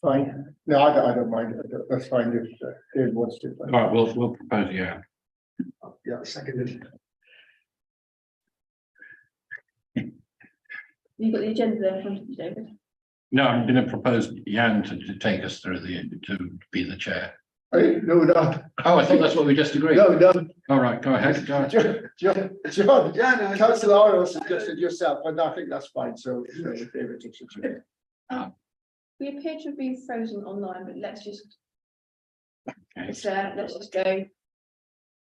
Fine. No, I don't mind. That's fine if Dave wants to. All right, we'll propose, yeah. Yeah, seconded. You've got the agenda there in front of you, David. No, I'm going to propose Jan to take us through to be the chair. No, no. Oh, I thought that's what we just agreed. No. All right, go ahead. John, Councillor Orwell suggested yourself, and I think that's fine. So, David takes the chair. We appear to have been frozen online, but let's just Okay. let's just go.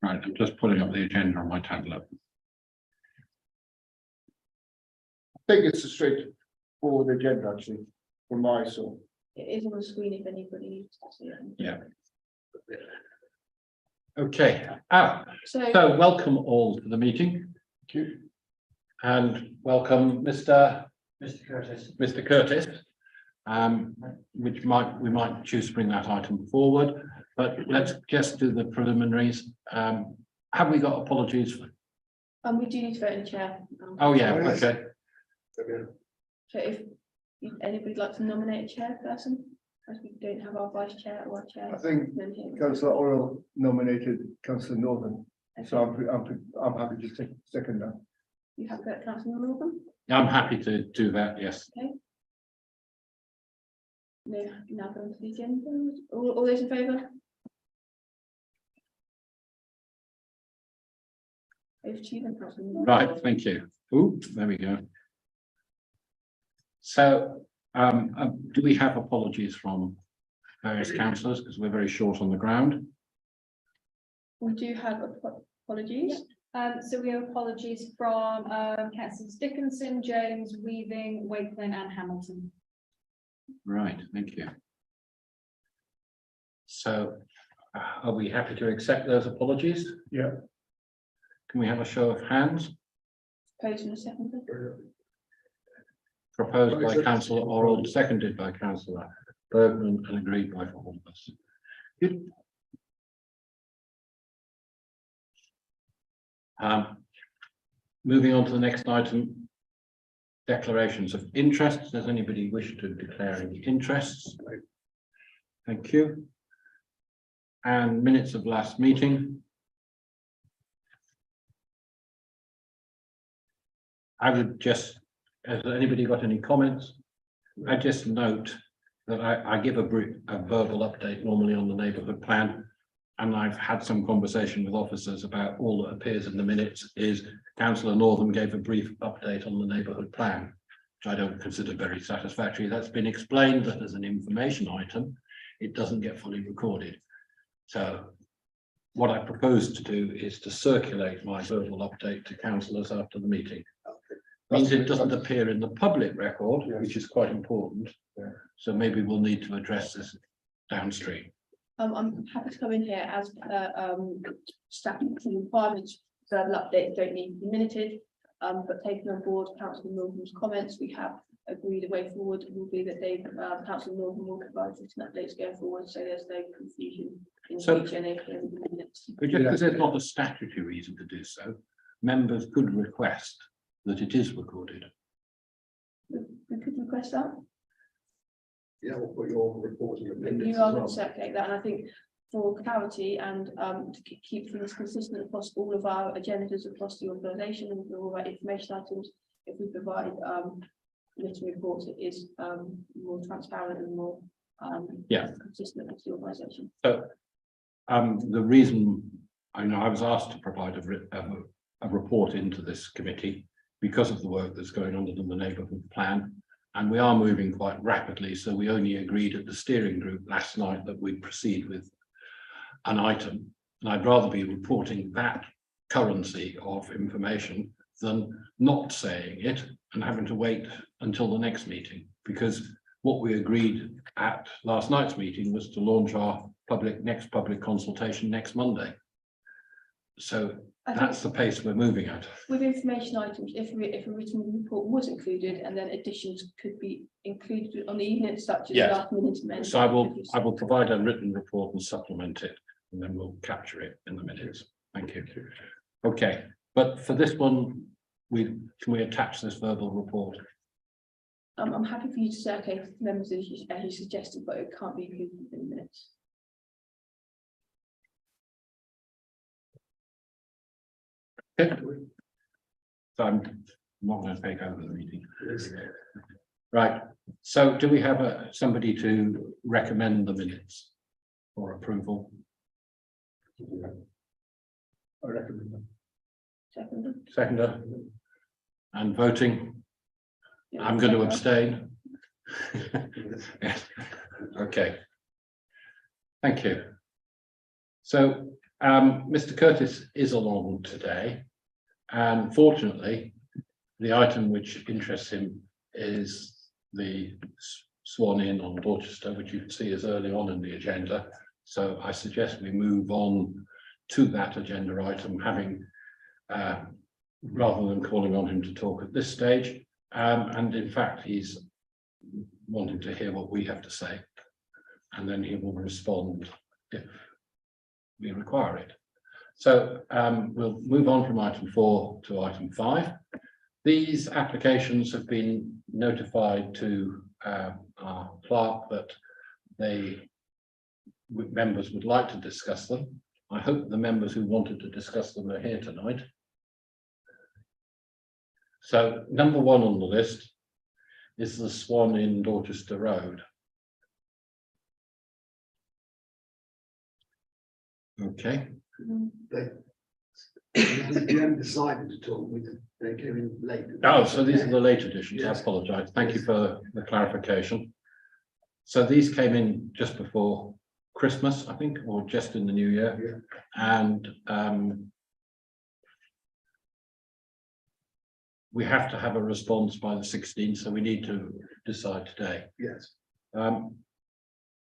Right, I'm just pulling up the agenda on my tablet. I think it's a straightforward agenda, actually, from my side. It is on the screen if anybody needs to see it. Yeah. Okay. So Welcome all to the meeting. Thank you. And welcome, Mr. Curtis. Mr. Curtis. Which we might choose to bring that item forward, but let's just do the preliminaries. Have we got apologies? we do need to vote in the chair. Oh yeah, okay. So if anybody like to nominate a chairperson, as we don't have our vice chair or our chair. I think Councillor Orwell nominated Councillor Northern, so I'm happy to take second now. You have got Councillor Northern? I'm happy to do that, yes. Okay. Now going to the agenda. All those in favour? Over to you then, Councillor Northern. Right, thank you. Oh, there we go. So, do we have apologies from various councillors, because we're very short on the ground? We do have apologies. So we have apologies from councillors Dickinson, Jones, Weaving, Wakeland and Hamilton. Right, thank you. So, are we happy to accept those apologies? Yeah. Can we have a show of hands? Proposed in a second. Proposed by Councillor Orwell, seconded by Councillor Bergman and agreed by all of us. Good. Moving on to the next item, declarations of interest. Does anybody wish to declare any interests? Thank you. And minutes of last meeting. I would just, has anybody got any comments? I just note that I give a verbal update normally on the neighbourhood plan, and I've had some conversation with officers about all that appears in the minutes is Councillor Northam gave a brief update on the neighbourhood plan, which I don't consider very satisfactory. That's been explained that as an information item, it doesn't get fully recorded. So what I propose to do is to circulate my verbal update to councillors after the meeting. Means it doesn't appear in the public record, which is quite important. Yeah. So maybe we'll need to address this downstream. I'm happy to come in here as statutory requirements. Verbal updates don't need to be minuted, but taking on board Councillor Northam's comments, we have agreed a way forward will be that Councillor Northam will provide written updates going forward, so there's no confusion in So, future minutes. But just because there's not a statutory reason to do so, members could request that it is recorded. We could request that. Yeah, we'll put your report in your minutes. You are going to circulate that, and I think for clarity and to keep things consistent across all of our agendas across the organisation and all of our information items, if we provide written reports, it is more transparent and more consistent with the organisation. So the reason I know I was asked to provide a report into this committee because of the work that's going on in the neighbourhood plan. And we are moving quite rapidly, so we only agreed at the steering group last night that we'd proceed with an item. And I'd rather be reporting that currency of information than not saying it and having to wait until the next meeting. Because what we agreed at last night's meeting was to launch our next public consultation next Monday. So that's the pace we're moving at. With information items, if a written report was included and then additions could be included on the evening, such as last minute amendments. So I will provide a written report and supplement it, and then we'll capture it in the minutes. Thank you. Okay, but for this one, can we attach this verbal report? I'm happy for you to circulate to members as you suggested, but it can't be approved within minutes. Okay. So I'm not going to take over the meeting. Right, so do we have somebody to recommend the minutes for approval? I recommend them. Seconder? And voting? Yeah, I'm going to seconder. abstain. Okay. Thank you. So Mr. Curtis is along today, and fortunately, the item which interests him is the Swan Inn on Dorchester, which you can see is early on in the agenda. So I suggest we move on to that agenda item, having rather than calling on him to talk at this stage. And in fact, he's wanting to hear what we have to say, and then he will respond if we require it. So we'll move on from item 4 to item 5. These applications have been notified to our clerk that members would like to discuss them. I hope the members who wanted to discuss them are here tonight. So number 1 on the list is the Swan Inn Dorchester Road. Okay. We haven't decided to talk with them. They came in late. Oh, so these are the late editions. I apologise. Thank you for the clarification. So these came in just before Christmas, I think, or just in the new year. And we have to have a response by the 16th, so we need to decide today. Yes.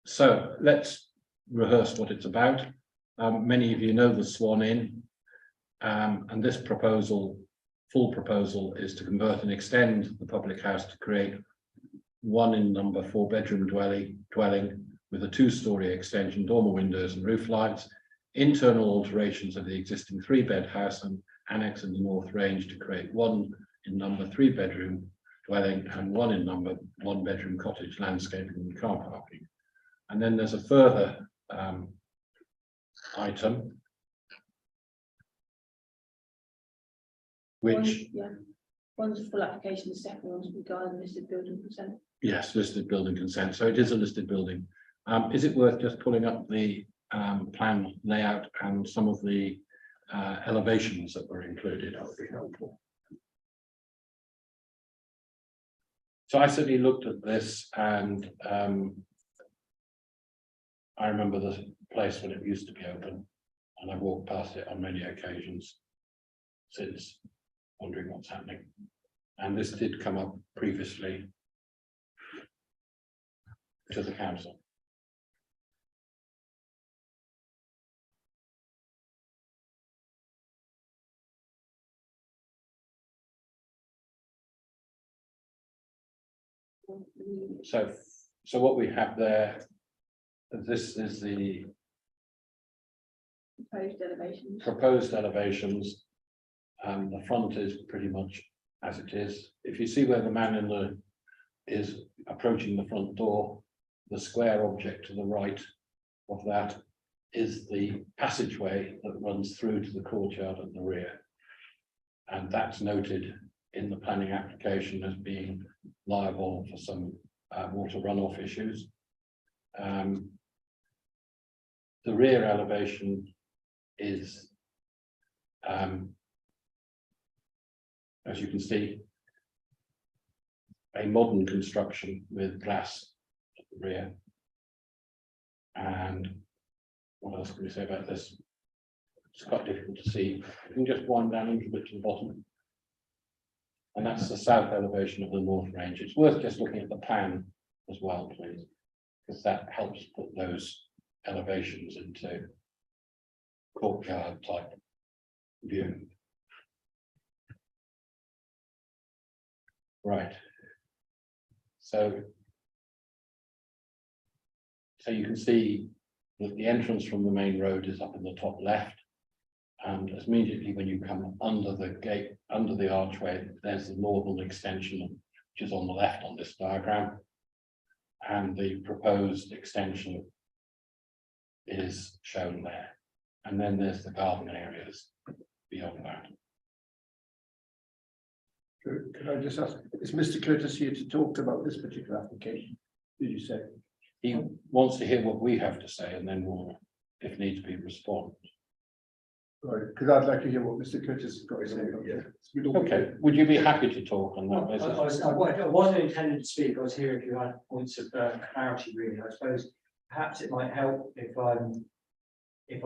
So let's rehearse what it's about. Many of you know the Swan Inn, and this full proposal is to convert and extend the public house to create 1 in number 4-bedroom dwelling with a 2-story extension, dormer windows and roof lights, internal alterations of the existing 3-bed house and annex in the North Range to create 1 in number 3-bedroom dwelling and 1 in number 1-bedroom cottage, landscaping and car parking. And then there's a further item which One's a full application, the second one's regarding listed building consent. yes, listed building consent, so it is a listed building. Is it worth just pulling up the plan layout and some of the elevations that were included? That would be helpful. So I certainly looked at this, and I remember the place when it used to be open, and I've walked past it on many occasions since, wondering what's happening. And this did come up previously to the council. So what we have there, this is the proposed elevations, and the front is pretty much as it is. If you see where the man is approaching the front door, the square object to the right of that is the passageway that runs through to the courtyard at the rear, and that's noted in the planning application as being liable for some water runoff issues. The rear elevation is, as you can see, a modern construction with glass at the rear. And what else can we say about this? It's quite difficult to see. You can just wind down a little bit to the bottom. And that's the south elevation of the North Range. It's worth just looking at the plan as well, please, because that helps put those elevations into courtyard type view. Right. So you can see that the entrance from the main road is up in the top left, and immediately when you come under the gate, under the archway, there's the northern extension which is on the left on this diagram. And the proposed extension is shown there. And then there's the garden areas beyond that. Could I just ask, is Mr. Curtis here to talk about this particular application? Did you say? He wants to hear what we have to say and then we'll, if needs be, respond. Right, because I'd like to hear what Mr. Curtis has got to say. Okay, would you be happy to talk on that basis? I wasn't intending to speak, I was here if you had points of clarity, really. I suppose perhaps it might help if I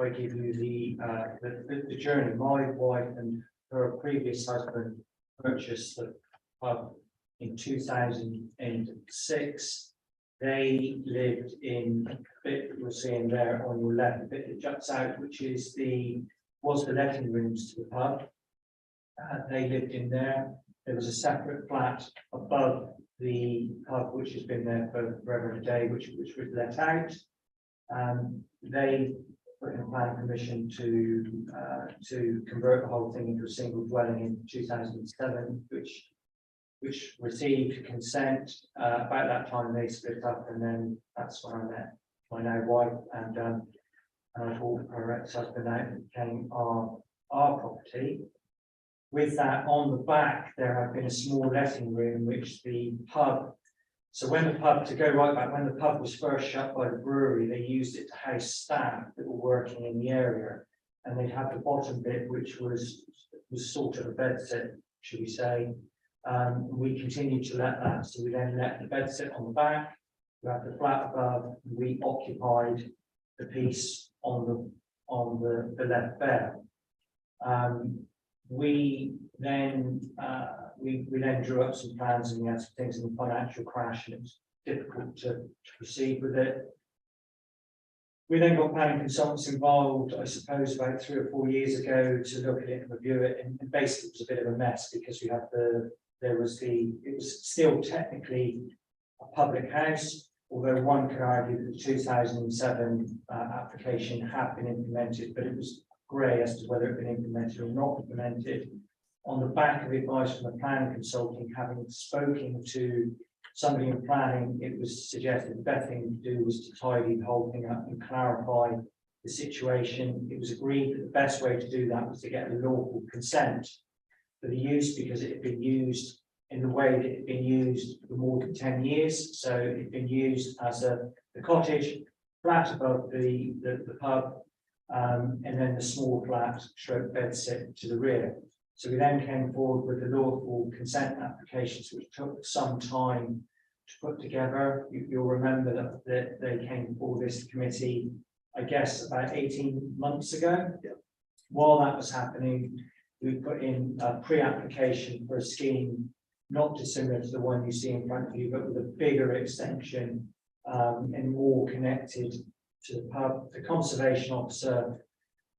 give you the journey. My wife and her previous husband purchased the pub in 2006. They lived in the bit that you're seeing there on your left, the bit that juts out, which is was the letting rooms to the pub. They lived in there. There was a separate flat above the pub, which has been there for forever and a day, which was let out. They put in a planning permission to convert the whole thing into a single dwelling in 2007, which received consent. About that time they split up, and then that's when I met my now wife, and I bought her ex-husband out and became our property. With that on the back, there had been a small letting room, which the pub, so when the pub, to go right back, when the pub was first shut by the brewery, they used it to house staff that were working in the area. And they'd have the bottom bit, which was sort of a bedsit, should we say. We continued to let that, so we then let the bedsit on the back, we had the flat above, we occupied the piece on the left there. We then drew up some plans, and we had some things in the financial crash, and it was difficult to proceed with it. We then got planning consultants involved, I suppose, about 3 or 4 years ago to look at it and review it, and basically it was a bit of a mess because we had it was still technically a public house, although one could argue that the 2007 application had been implemented, but it was grey as to whether it had been implemented or not implemented. On the back of advice from the planning consulting, having spoken to somebody in planning, it was suggested the best thing to do was to tidy the whole thing up and clarify the situation. It was agreed that the best way to do that was to get a lawful consent for the use, because it had been used in the way that it had been used for more than 10 years. So it had been used as the cottage, flat above the pub, and then the small flat stroke bedsit to the rear. So we then came forward with the lawful consent applications, which took some time to put together. You'll remember that they came before this committee, I guess, about 18 months ago. Yeah. While that was happening, we put in a pre-application for a scheme not dissimilar to the one you see in front of you, but with a bigger extension and more connected to the pub. The conservation officer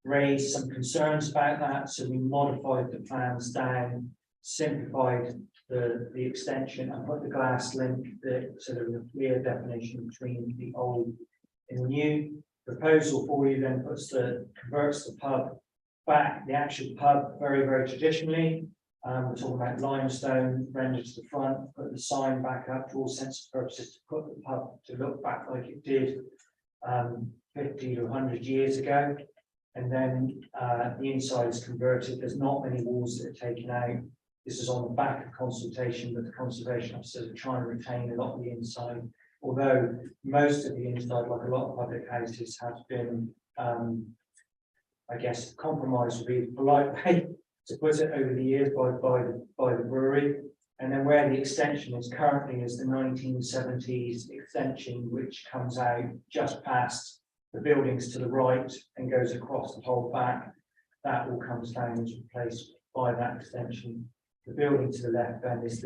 raised some concerns about that, so we modified the plans down, simplified the extension, and put the glass link, so there was a clear definition between the old and the new. Proposal for you then converts the pub back, the actual pub, very, very traditionally. We're talking about limestone rendered to the front, put the sign back up for all sense of purposes, to put the pub to look back like it did 50 to 100 years ago. And then the inside is converted. There's not many walls that are taken out. This is on the back of consultation with the conservation officers are trying to retain a lot of the inside, although most of the inside, like a lot of public houses, has been I guess compromised would be the polite way to put it over the years by the brewery. And then where the extension is currently is the 1970s extension, which comes out just past the buildings to the right and goes across the whole back. That all comes down and is replaced by that extension. The building to the left then is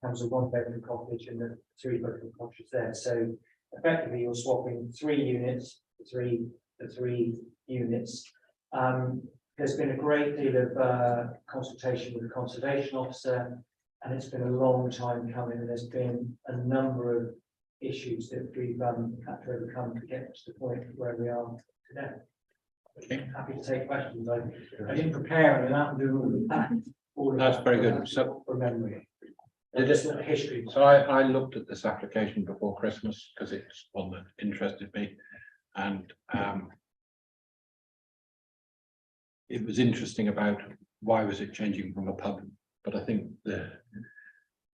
comes a 1-bedroom cottage and the 3-bedroom cottage there. So effectively you're swapping 3 units for three units. There's been a great deal of consultation with the conservation officer, and it's been a long time coming, and there's been a number of issues that we've had to overcome to get to the point where we are today. Okay. Happy to take questions. I didn't prepare and I'm doing all of that. That's very good. So from memory. Or just a history. So I looked at this application before Christmas because it's one that interested me, and it was interesting about why was it changing from a pub, but I think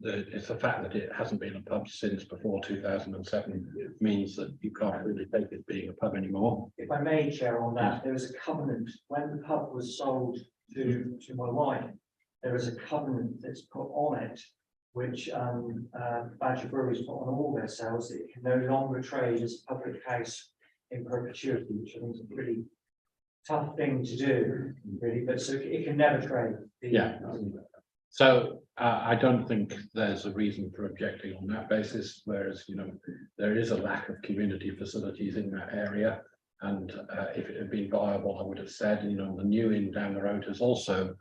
it's the fact that it hasn't been a pub since before 2007 means that you can't really take it being a pub anymore. If I may, Chair, on that, there was a covenant, when the pub was sold to my wife, there was a covenant that's put on it, which Badger Brewery's put on all their sales, that it can no longer trade as a public house in perpetuity, which I think is a pretty tough thing to do, really, but so it can never trade. Yeah. So I don't think there's a reason for objecting on that basis, whereas, you know, there is a lack of community facilities in that area. And if it had been viable, I would have said, you know, the new inn down the road has also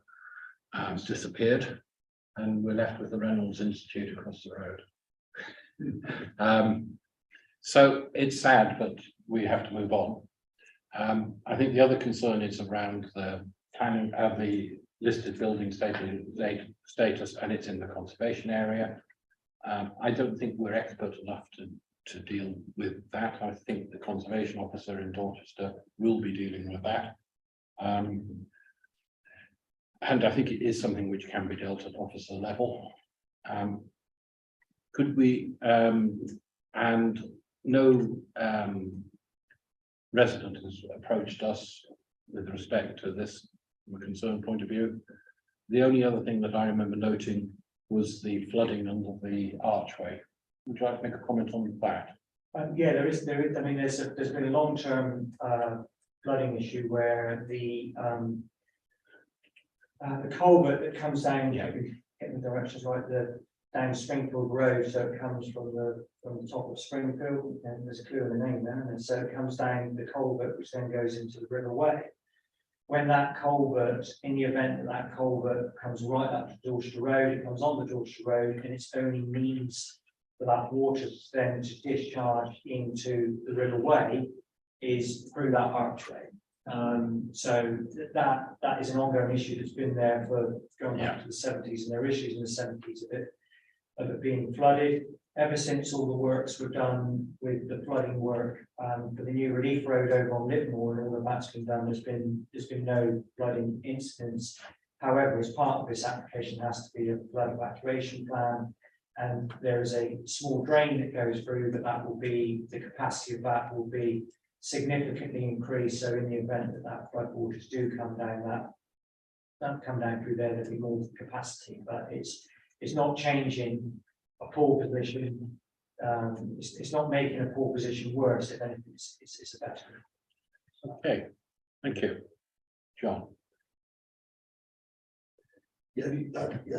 disappeared, and we're left with the Reynolds Institute across the road. So it's sad, but we have to move on. I think the other concern is around the planning of the listed building status, and it's in the conservation area. I don't think we're expert enough to deal with that. I think the conservation officer in Dorchester will be dealing with that. And I think it is something which can be dealt at officer level. Could we, and no resident has approached us with respect to this from a concern point of view. The only other thing that I remember noting was the flooding under the archway. Would you like to make a comment on that? Yeah, there is, I mean, there's been a long-term flooding issue where the culvert that comes down, getting the directions right, down Springfield Road, so it comes from the top of Springfield, and there's a clue in the name there, and so it comes down the culvert, which then goes into the River Way. When that culvert, in the event that that culvert comes right up to Dorchester Road, it comes on the Dorchester Road, and its only means for that water then to discharge into the River Way is through that archway. So that is an ongoing issue that's been there for going back to the 70s, and there are issues in the 70s of it being flooded. Ever since all the works were done with the flooding work for the new relief road over on Livermore, and all of that's been done, there's been no flooding incidents. However, as part of this application has to be a flood evacuation plan, and there is a small drain that goes through, but that will be, the capacity of that will be significantly increased. So in the event that flood waters do come down, that come down through there, there'll be more capacity, but it's not changing a poor position. It's not making a poor position worse. If anything, it's a better. Okay, thank you, John. Yeah,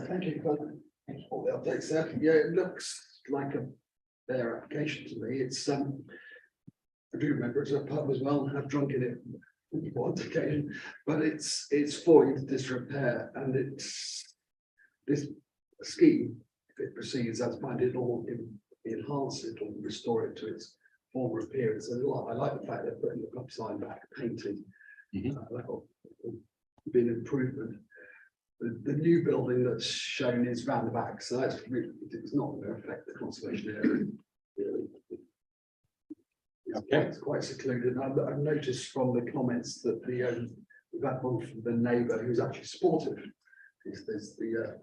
thank you for all the updates there. Yeah, it looks like a fair application to me. It's I do remember it's a pub as well, and have drunk in it on one occasion, but it's falling into disrepair, and it's this scheme, if it proceeds as planned, it'll enhance it or restore it to its former appearance. And I like the fact they're putting the pub sign back painted. That'll be an improvement. The new building that's shown is round the back, so that's really, it's not going to affect the conservation area. Really. It's quite secluded. And I've noticed from the comments that we've had one from the neighbour who's actually supportive. There's the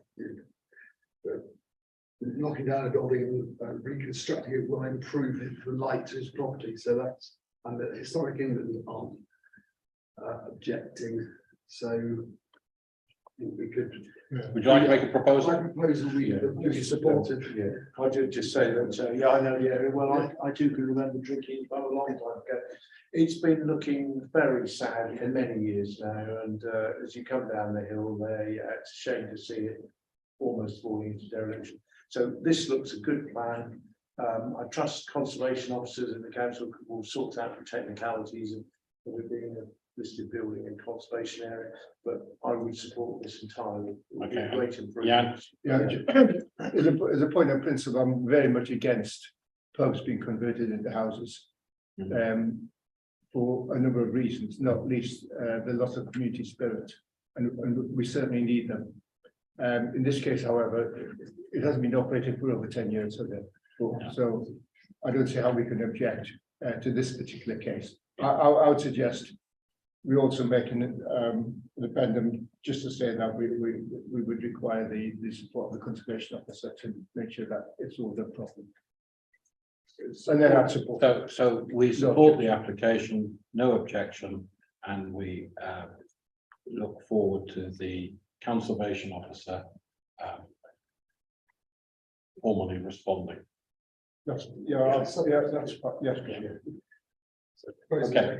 knocking down a building and reconstructing it will improve the light to his property. So that's, and the historic England aren't objecting. So we could. Would you like to make a proposal? My proposal we supported. Yeah, I did just say that, yeah, I know the area well. I do remember drinking a long time ago. It's been looking very sad for many years now, and as you come down the hill there, yeah, it's a shame to see it almost falling into dereliction. So this looks a good plan. I trust conservation officers in the council will sort out the technicalities of it being a listed building and conservation area, but I would support this entirely. Okay. Great improvement. Yeah. As a point of principle, I'm very much against pubs being converted into houses. For a number of reasons, not least the loss of community spirit, and we certainly need them. In this case, however, it hasn't been operated for over 10 years, has it? So I don't see how we can object to this particular case. I would suggest we also make an addendum just to say that we would require the support of the conservation officer to make sure that it's all done properly. And then I'd support. So we support the application, no objection, and we look forward to the conservation officer formally responding. That's yes. Okay.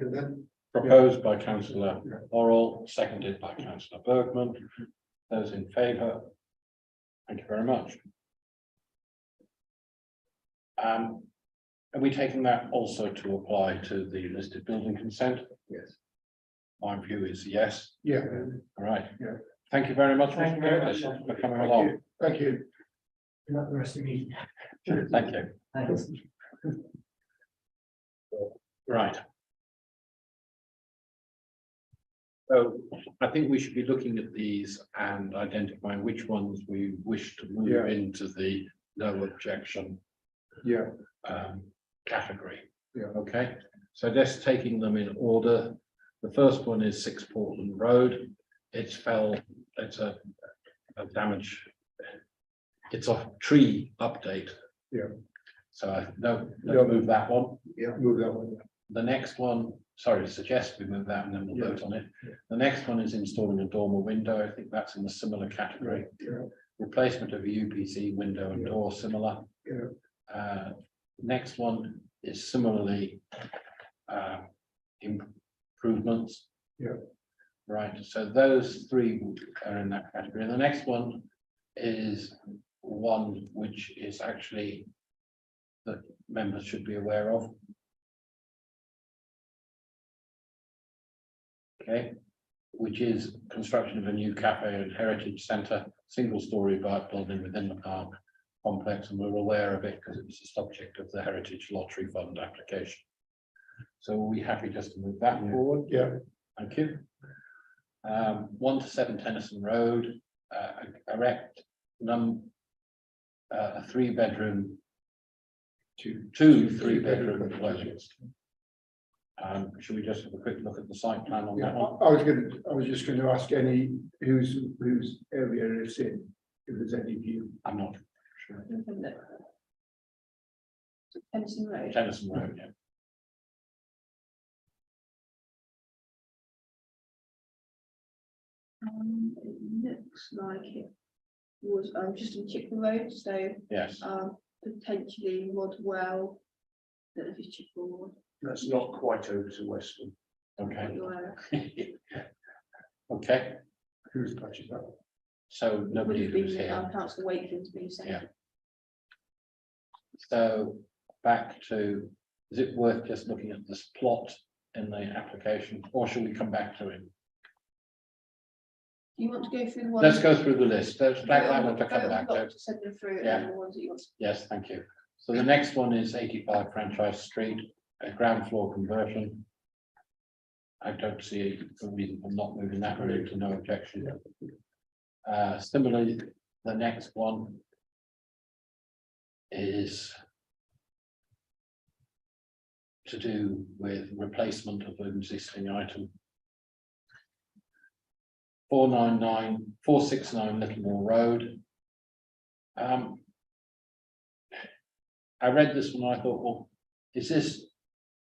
Proposed by councillor Orrell, seconded by councillor Bergman. Those in favour? Thank you very much. Are we taking that also to apply to the listed building consent? Yes. My view is yes. Yeah. All right. Yeah. Thank you very much. Thank you very much. For coming along. Thank you. Not the rest of the meeting. Thank you. Thanks. Right. So I think we should be looking at these and identifying which ones we wish to move Yeah. into the no objection Yeah. category. Yeah. Okay, so just taking them in order. The first one is 6 Portland Road. It's a damage. It's a tree update. Yeah. So let's Yeah. move that one. Yeah. Move that one. The next one, sorry, suggest we move that and then we'll Yeah. vote on it. Yeah. The next one is installing a dormer window. I think that's in the similar category. Yeah. Replacement of a UPC window and Yeah. door, similar. Yeah. Next one is similarly improvements. Yeah. Right, so those three are in that category. And the next one is one which is actually that members should be aware of. Okay, which is construction of a new cafe and heritage centre, single-storey building within the park complex, and we're aware of it because it was the subject of the Heritage Lottery Fund application. So are we happy just to move that forward? Yeah. Thank you. 1 to 7 Tennyson Road, erect a 3-bedroom, two 3-bedroom dwellings. Should we just have a quick look at the site plan on Yeah, that one? I was just going to ask any whose area it's in, if there's any view. I'm not sure. Tennyson Road. Tennyson Road, yeah. It looks like it was just on Chipper Road, so Yes, potentially Rodwell. That is Chipper Road. That's not quite over to Western. okay. Where Okay, Who's touching that? so would nobody have was been here. Councillor Wakeland's been saying. Yeah. So back to, is it worth just looking at this plot in the application, or should we come back to it? Do you want to go through the ones? Let's go through the list. Let's back that one to come I've back got to. to send them through Yeah. and the ones that you want. Yes, thank you. So the next one is 85 Franchise Street, a ground floor conversion. I don't see a reason for not moving that route to no objection. Similarly, the next one is to do with replacement of an existing item. 469 Littlemore Road. I read this one, I thought, well, is this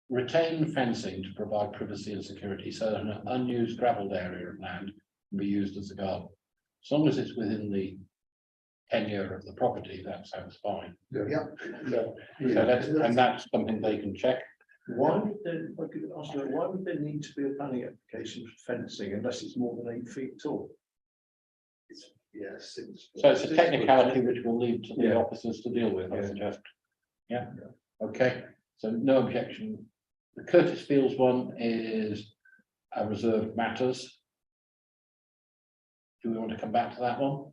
retain fencing to provide privacy and security so that an unused gravelled area of land can be used as a garden? As long as it's within the tenure of the property, that sounds fine. Yeah. So that's something they can check. Why would there, if I could ask you, why would there need to be a planning application for fencing unless it's more than 8 feet tall? Yes. So it's a technicality which we'll leave to the Yeah. officers to deal with, I Yeah. suggest. Yeah, okay, so no objection. The Curtis Fields one is a reserved matters. Do we want to come back to that one?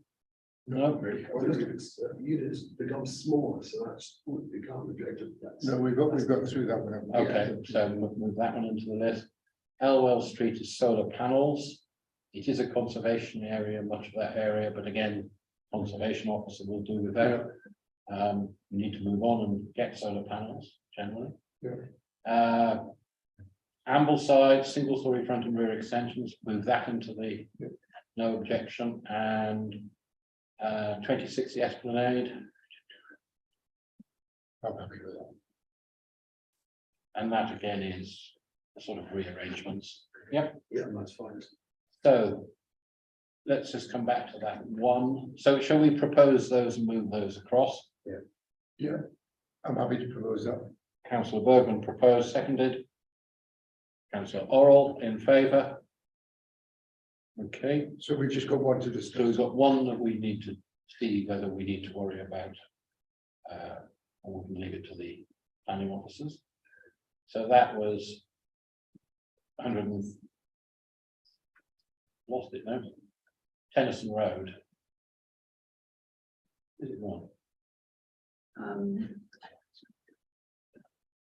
No, Well, look, it's units become smaller, so that's, we can't reject it. That's- No, we've got through that one. haven't we? okay, so we'll move that one into the list. Elwell Street is solar panels. It is a conservation area, much of that area, but again, conservation officer will do with that. We need to move on and get solar panels generally. Ambleside, single story front and rear extensions, move that into the no objection, and 2060 Esplanade. I'm happy with that. And that again is a sort of rearrangements. Yep. Yeah, that's fine. So let's just come back to that one. So shall we propose those and move those across? Yeah, I'm happy to propose that. Councillor Bergman proposed, seconded. Councillor Oral in favour. Okay, So we've just got one to so we've discuss. got one that we need to see whether we need to worry about. Or we can leave it to the planning officers. So that was 100 and lost it now. Tennyson Road. Is it one?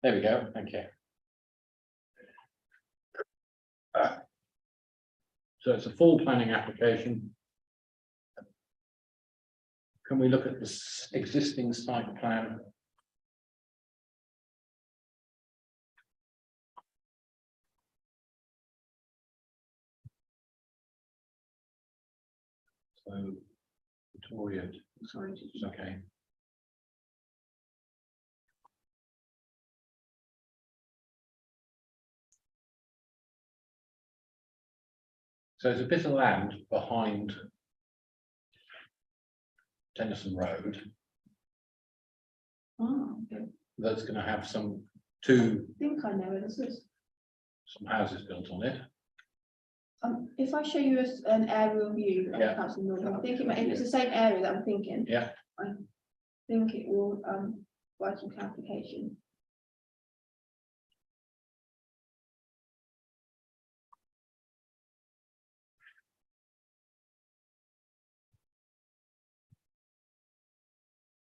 There we go, thank you. So it's a full planning application. Can we look at the existing site plan? So, Victoria, Sorry. it's okay. So there's a bit of land behind Tennyson Road Oh, okay. that's going to have some I think I know where this is. some houses built on it. If I show you an aerial view of Yeah. Council Norton, I think if it's the same area that I'm thinking. Yeah. I think it will, provide some clarification.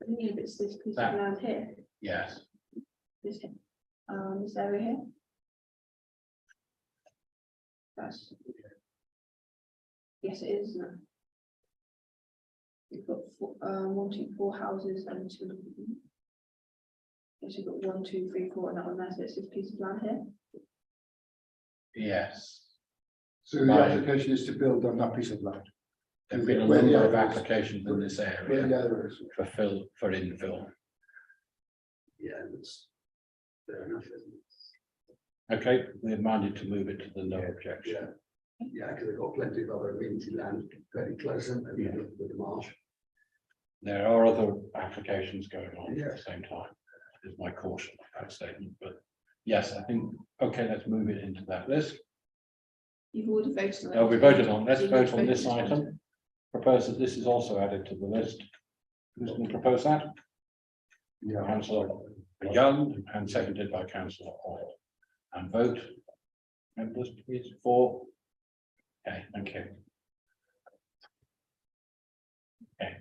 I believe it's this piece of That. land here, Yes, this area here. That's. Yes, it is, isn't it? You've got 1, 2, 4 houses and 2. Yes, you've got 1, 2, 3, 4, and that one there, so it's this piece of land here. yes. So the Right. application is to build on that piece of land. There've been a Where the number of other is. applications in this Where area the other is. for infill. Yeah, that's fair enough, isn't it? Okay, we're minded to move it to the no objection. Yeah. Yeah, because they've got plenty of other amenity land very close, and with the marsh. There are other applications going on at Yeah. the same time, is my caution of that statement, but yes, I think, okay, let's move it into that list. You've already voted on it. Oh, we voted on, let's So you vote need on to this vote item. Propose that this is also added to the list. Who's going to propose that? Yeah. Councillor Young and seconded by Councillor Hall. And vote. Members, please, for. Okay, thank you. Okay.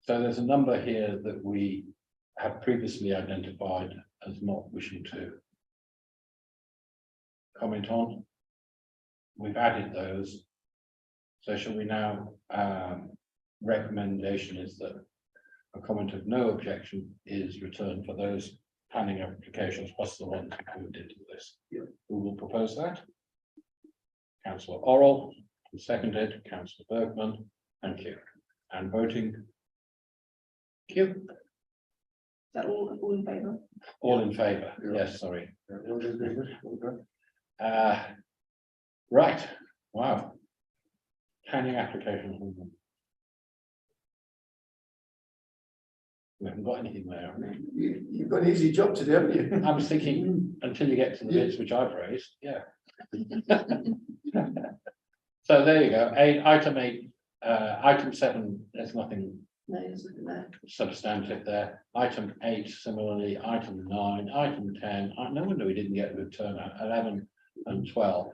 So there's a number here that we have previously identified as not wishing to comment on. We've added those. So shall we now, recommendation is that a comment of no objection is returned for those planning applications plus the ones included into this. Yeah. Who will propose that? Councillor Oral, and seconded, Councillor Bergman, thank you. And voting. Thank you. Is that all in favour? All in favour, Yeah. yes, sorry. Okay. Right, wow. Planning application. We haven't got anything there. have we? You've got an easy job to do, haven't you? I was thinking until you get to the bits which I've raised, yeah. So there you go, item 8, item 7, there's nothing No, there's nothing there. substantive there. Item 8, similarly, item 9, item 10, no wonder we didn't get a good turnout, 11 and 12.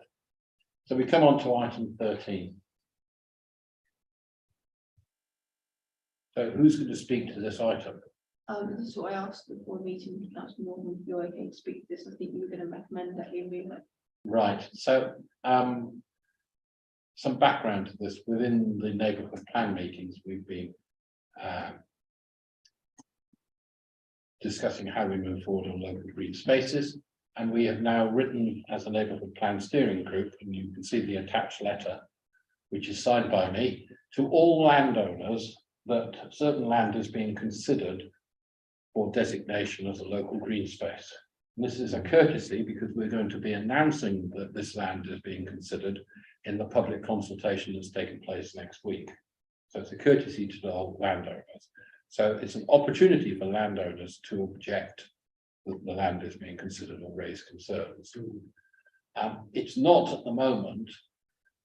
So we come on to item 13. So who's going to speak to this item? This is what I asked before the meeting, Councillor Morgan, if you're okay to speak to this, I think you were going to recommend that we move it. Right, so some background to this. Within the neighbourhood plan meetings, we've been discussing how we move forward on local green spaces, and we have now written as a neighbourhood plan steering group, and you can see the attached letter, which is signed by me, to all landowners that certain land is being considered for designation as a local green space. And this is a courtesy because we're going to be announcing that this land is being considered in the public consultation that's taking place next week. So it's a courtesy to the whole landowners. So it's an opportunity for landowners to object that the land is being considered or raise concerns. It's not at the moment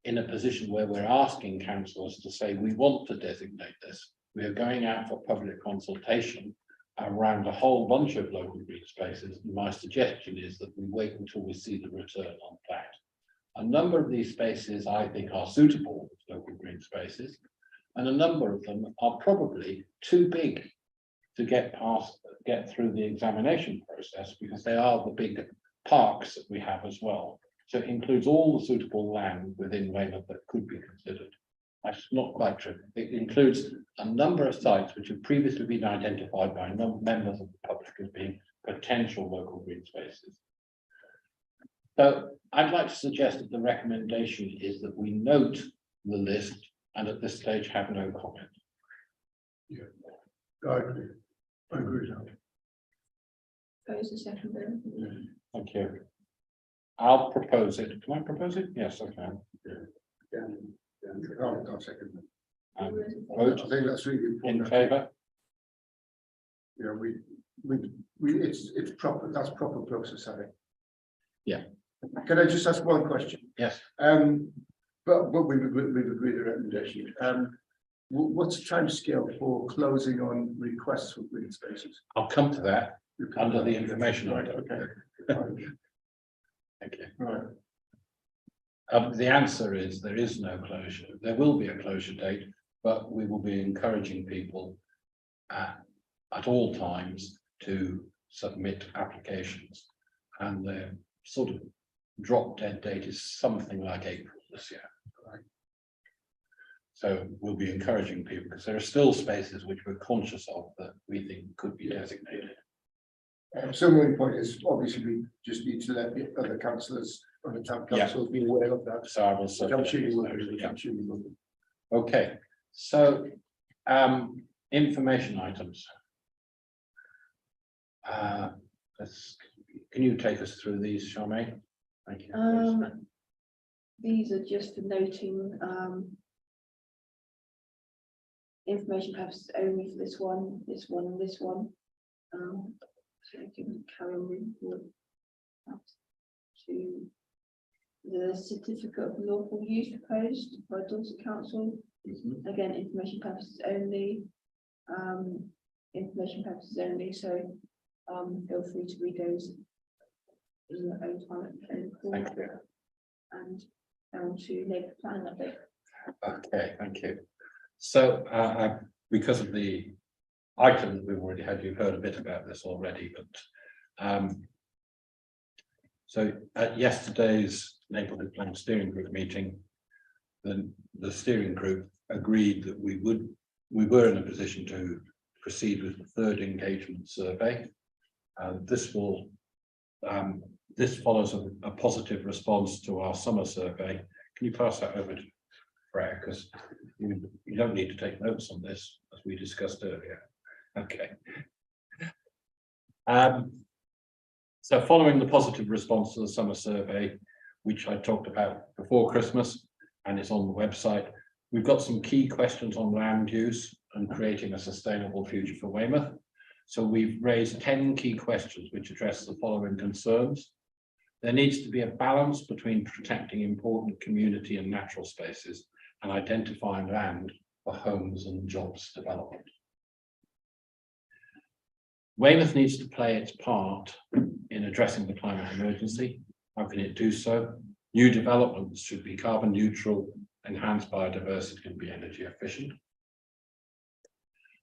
in a position where we're asking councillors to say we want to designate this. We are going out for public consultation around a whole bunch of local green spaces. And my suggestion is that we wait until we see the return on that. A number of these spaces I think are suitable as local green spaces, and a number of them are probably too big to get through the examination process, because they are the big parks that we have as well. So it includes all the suitable land within Weymouth that could be considered. That's not quite true. It includes a number of sites which have previously been identified by members of the public as being potential local green spaces. So I'd like to suggest that the recommendation is that we note the list and at this stage have no comment. I agree. I agree. Propose a second then. Thank you. I'll propose it. Can I propose it? Yes, I can. I'll second that. Vote I think that's really in important. favour. You know, it's proper, that's proper process, I think. Yeah. Can I just ask one question? Yes. But we've agreed the recommendation. What's the time scale for closing on requests for green spaces? I'll come to that under the information Right, item. okay. Thank you. Right. The answer is there is no closure. There will be a closure date, but we will be encouraging people at all times to submit applications, and the sort of drop dead date is something like April this year. Right? So we'll be encouraging people, because there are still spaces which we're conscious of that we think could be designated. So my point is, obviously, we just need to let the other councillors on the town council be aware of that. So I will. Which I'm sure you will. Yeah. I'm sure you will. Okay, so information items. Can you take us through these, Charmaine? Thank you. These are just for noting information purposes only for this one, and this one. So I can carry on with to the certificate of lawful use proposed by Dorset Council. Again, information purposes only. Information purposes only. So feel free to read those in your own time. Thank you. And down to neighbourhood plan update. Okay, thank you. So because of the item we've already had, you've heard a bit about this already, but so at yesterday's neighbourhood plan steering group meeting, the steering group agreed that we were in a position to proceed with the third engagement survey. This follows a positive response to our summer survey. Can you pass that over to Freya, because you don't need to take notes on this, as we discussed earlier. Okay. So following the positive response to the summer survey, which I talked about before Christmas, and it's on the website, we've got some key questions on land use and creating a sustainable future for Weymouth. So we've raised 10 key questions which address the following concerns. There needs to be a balance between protecting important community and natural spaces and identifying land for homes and jobs development. Weymouth needs to play its part in addressing the climate emergency. How can it do so? New developments should be carbon neutral, enhance biodiversity, and be energy efficient.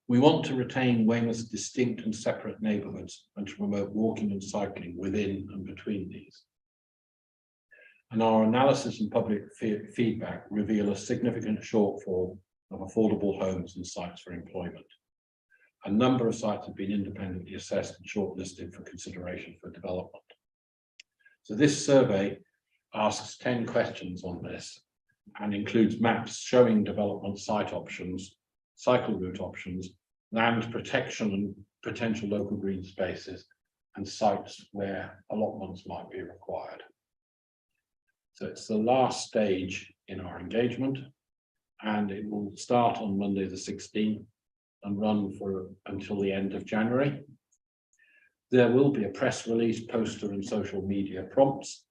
We want to retain Weymouth's distinct and separate neighbourhoods and to promote walking and cycling within and between these. And our analysis and public feedback reveal a significant shortfall of affordable homes and sites for employment. A number of sites have been independently assessed and shortlisted for consideration for development. So this survey asks 10 questions on this and includes maps showing development site options, cycle route options, land protection and potential local green spaces, and sites where allotments might be required. So it's the last stage in our engagement, and it will start on Monday the 16th and run for until the end of January. There will be a press release, poster and social media prompts,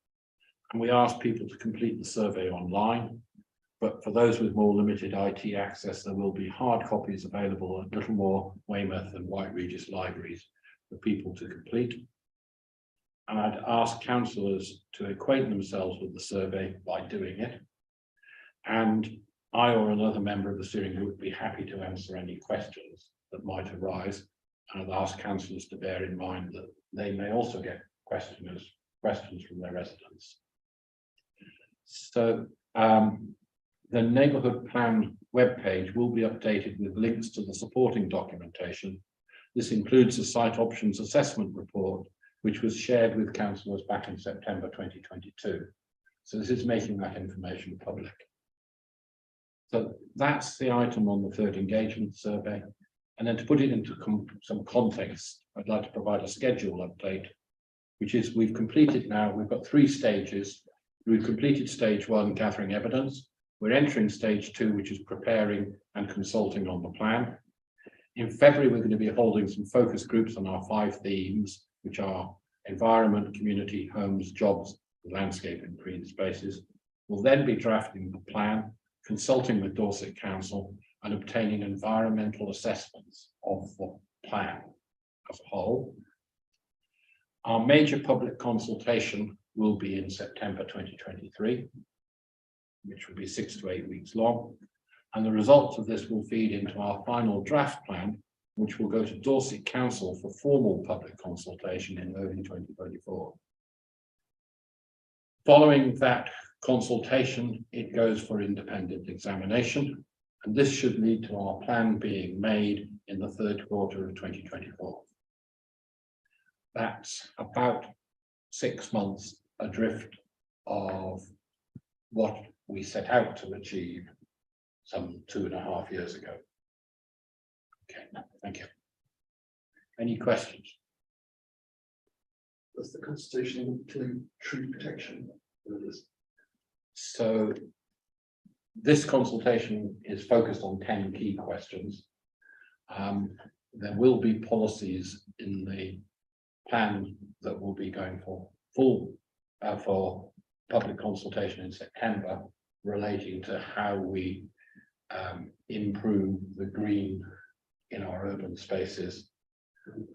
and we ask people to complete the survey online. But for those with more limited IT access, there will be hard copies available at Littlemore, Weymouth and White Regis libraries for people to complete. And I'd ask councillors to acquaint themselves with the survey by doing it. And I or another member of the steering group would be happy to answer any questions that might arise. And I'd ask councillors to bear in mind that they may also get questions from their residents. So the neighbourhood plan webpage will be updated with links to the supporting documentation. This includes the site options assessment report, which was shared with councillors back in September 2022. So this is making that information public. So that's the item on the third engagement survey. And then to put it into some context, I'd like to provide a schedule update, which is we've completed now, we've got 3 stages. We've completed stage 1, gathering evidence. We're entering stage 2, which is preparing and consulting on the plan. In February, we're going to be holding some focus groups on our 5 themes, which are environment, community, homes, jobs, landscape and green spaces. We'll then be drafting the plan, consulting with Dorset Council and obtaining environmental assessments of the plan as a whole. Our major public consultation will be in September 2023, which will be 6 to 8 weeks long. And the results of this will feed into our final draft plan, which will go to Dorset Council for formal public consultation in early 2024. Following that consultation, it goes for independent examination, and this should lead to our plan being made in the 3rd quarter of 2024. That's about 6 months adrift of what we set out to achieve some 2.5 years ago. Okay, thank you. Any questions? Does the consultation include tree protection? So this consultation is focused on 10 key questions. There will be policies in the plan that will be going for full for public consultation in September relating to how we improve the green in our urban spaces.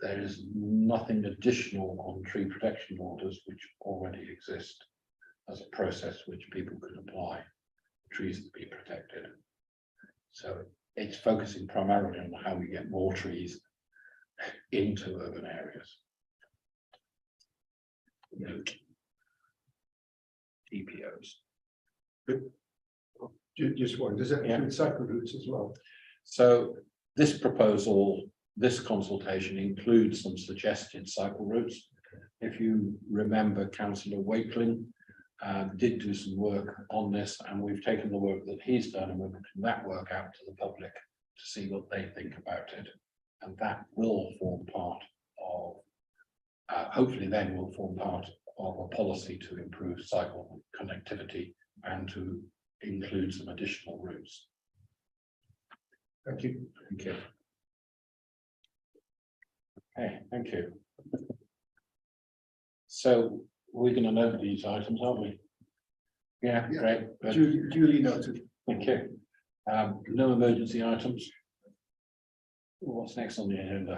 There is nothing additional on tree protection orders which already exist as a process which people can apply for trees to be protected. So it's focusing primarily on how we get more trees into urban areas. TPOs. Just one, does that include cycle routes as well? So this proposal, this consultation includes some suggested cycle routes. If you remember, Councillor Wakeling did do some work on this, and we've taken the work that he's done and we're putting that work out to the public to see what they think about it. And that will form part of, hopefully then will form part of a policy to improve cycle connectivity and to include some additional routes. Thank you. Thank you. Okay, thank you. So we're going to note these items, aren't we? Yeah, Yeah. great. Good. Duly noted. Thank you. No emergency items. What's next on the agenda?